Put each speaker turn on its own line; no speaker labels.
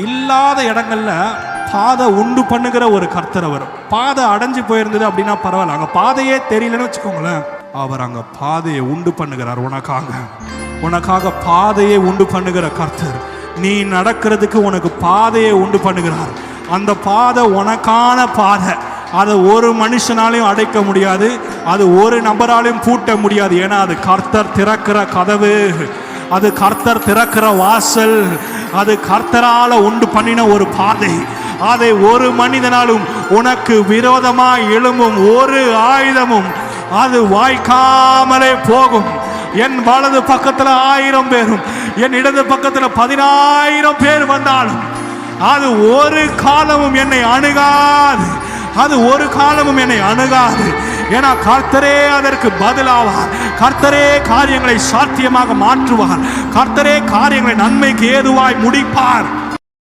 இல்லாத இடங்கள்ல பாதை உண்டு பண்ணுகிற ஒரு கர்த்தர் அவர். பாதை அடைஞ்சு போயிருந்தது அப்படின்னா பரவாயில்ல, அங்க பாதையே தெரியலன்னு வச்சுக்கோங்களேன், அவர் அங்க பாதையை உண்டு பண்ணுகிறார். உனக்காக பாதையை உண்டு பண்ணுகிற கர்த்தர். நீ நடக்கிறதுக்கு உனக்கு பாதையை உண்டு பண்ணுகிறார். அந்த பாதை உனக்கான பாதை. அதை ஒரு மனுஷனாலையும் அடைக்க முடியாது, அது ஒரு நபராலையும் பூட்ட முடியாது. ஏன்னா அது கர்த்தர் திறக்கிற கதவு, அது கர்த்தர் திறக்கிற வாசல், அது கர்த்தரால உண்டு பண்ணின ஒரு பாதை. அதை ஒரு மனிதனாலும் உனக்கு விரோதமாய் எழும்பும் ஒரு ஆயுதமும் அது வாய்க்காமலே போகும். என் வலது பக்கத்துல 1000 பேரும் என் இடது பக்கத்துல 10,000 பேர் வந்தாலும் அது ஒரு காலமும் என்னை அணுகாது, அது ஒரு காலமும் என்னை அணுகாது. ஏன்னா கர்த்தரே அதற்கு பதிலாவார். கர்த்தரே காரியங்களை சாத்தியமாக மாற்றுவார். கர்த்தரே காரியங்களை நன்மைக்கு ஏதுவாய் முடிப்பார்.